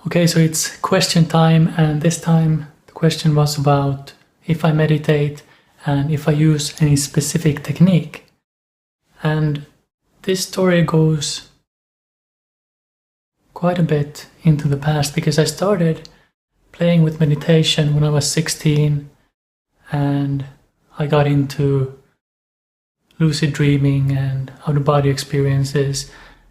Okay, so it's question time, and this time the question was about if I meditate and if I use any specific technique. And this story goes quite a bit into the past because I started playing with meditation when I was 16 and I got into lucid dreaming and out-of-body experiences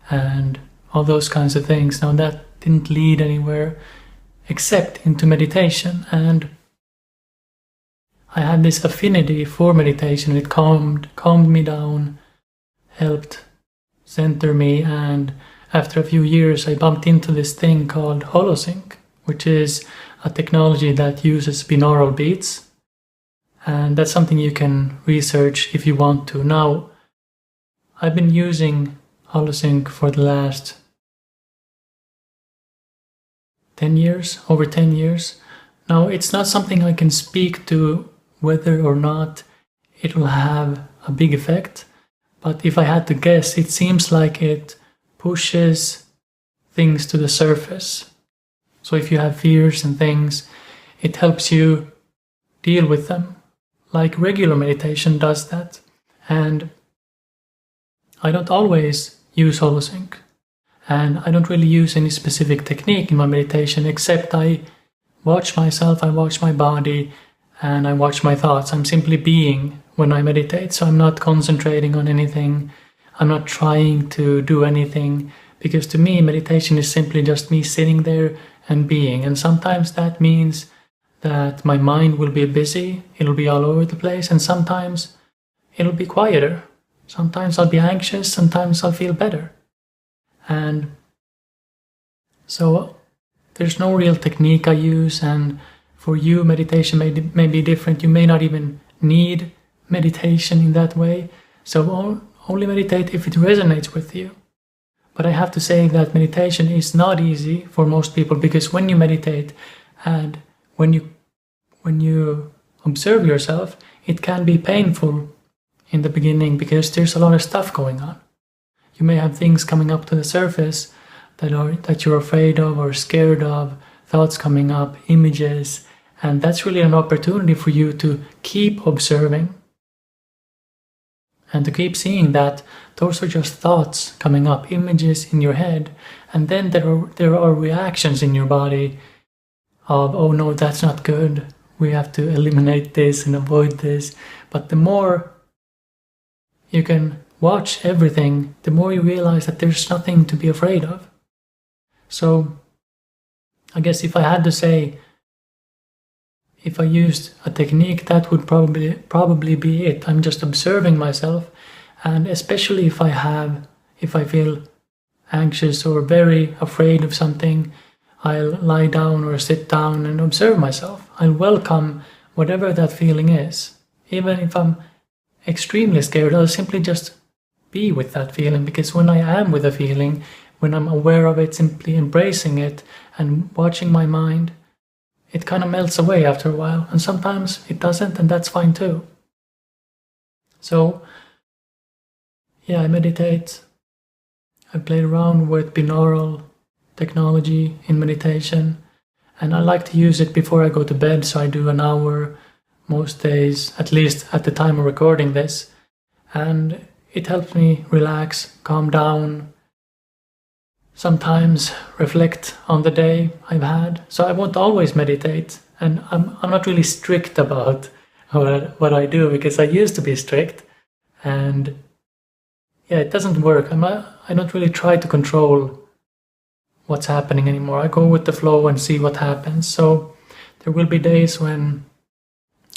and all those kinds of things. Now that didn't lead anywhere except into meditation, and I had this affinity for meditation. It calmed me down, helped center me, and after a few years I bumped into this thing called Holosync, which is a technology that uses binaural beats, and that's something you can research if you want to. Now, I've been using Holosync for the last 10 years, over 10 years. Now, it's not something I can speak to whether or not it will have a big effect, but if I had to guess, it seems like it pushes things to the surface. So if you have fears and things, it helps you deal with them, like regular meditation does that. And I don't always use Holosync, and I don't really use any specific technique in my meditation, except I watch myself, I watch my body, and I watch my thoughts. I'm simply being when I meditate, so I'm not concentrating on anything. I'm not trying to do anything, because to me, meditation is simply just me sitting there and being. And sometimes that means that my mind will be busy, it'll be all over the place, and sometimes it'll be quieter. Sometimes I'll be anxious, sometimes I'll feel better. And so there's no real technique I use, and for you, meditation may be different. You may not even need meditation in that way, so only meditate if it resonates with you. But I have to say that meditation is not easy for most people, because when you meditate and when you observe yourself, it can be painful in the beginning because there's a lot of stuff going on. You may have things coming up to the surface that you're afraid of or scared of, thoughts coming up, images, and that's really an opportunity for you to keep observing and to keep seeing that those are just thoughts coming up, images in your head, and then there are reactions in your body of, oh no, that's not good, we have to eliminate this and avoid this. But the more you can watch everything, the more you realize that there's nothing to be afraid of. So I guess if I had to say, if I used a technique, that would probably be it. I'm just observing myself, and especially if I feel anxious or very afraid of something, I'll lie down or sit down and observe myself. I'll welcome whatever that feeling is. Even if I'm extremely scared, I'll simply just be with that feeling, because when I am with a feeling, when I'm aware of it, simply embracing it and watching my mind, it kind of melts away after a while, and sometimes it doesn't, and that's fine too. So, yeah, I meditate. I played around with binaural technology in meditation, and I like to use it before I go to bed, so I do an hour most days, at least at the time of recording this, and it helps me relax, calm down, sometimes reflect on the day I've had. So I won't always meditate, and I'm not really strict about what I do, because I used to be strict, and yeah, it doesn't work. I don't really try to control what's happening anymore. I go with the flow and see what happens. So there will be days when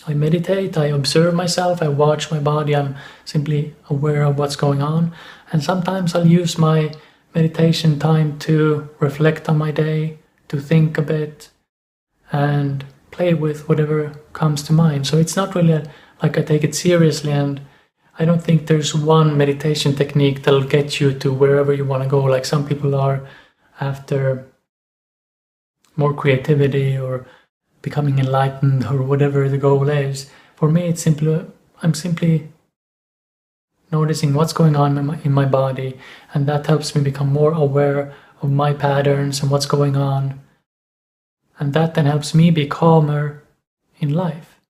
I meditate, I observe myself, I watch my body, I'm simply aware of what's going on, and sometimes I'll use my meditation time to reflect on my day, to think a bit, and play with whatever comes to mind. So it's not really like I take it seriously, and I don't think there's one meditation technique that'll get you to wherever you want to go, like some people are after more creativity or becoming enlightened or whatever the goal is. For me, I'm simply noticing what's going on in my body, and that helps me become more aware of my patterns and what's going on And that then helps me be calmer in life,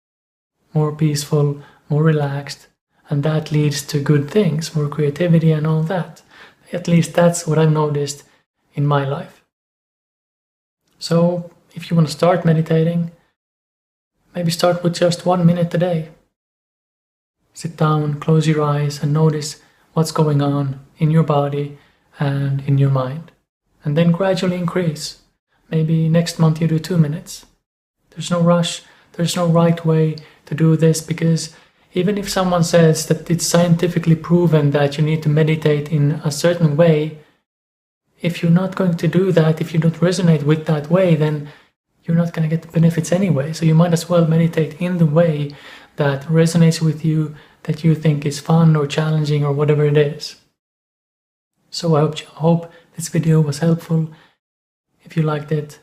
more peaceful, more relaxed, and that leads to good things, more creativity and all that. At least that's what I've noticed in my life. So if you want to start meditating, maybe start with just 1 minute a day. Sit down, close your eyes, and notice what's going on in your body and in your mind. And then gradually increase. Maybe next month you do 2 minutes. There's no rush, there's no right way to do this, because even if someone says that it's scientifically proven that you need to meditate in a certain way, if you're not going to do that, if you don't resonate with that way, then you're not going to get the benefits anyway. So you might as well meditate in the way that resonates with you, that you think is fun or challenging or whatever it is. So I hope this video was helpful. If you liked it,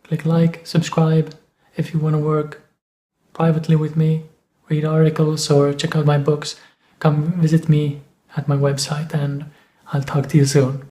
click like, subscribe. If you want to work privately with me, read articles or check out my books, come visit me at my website, and I'll talk to you soon.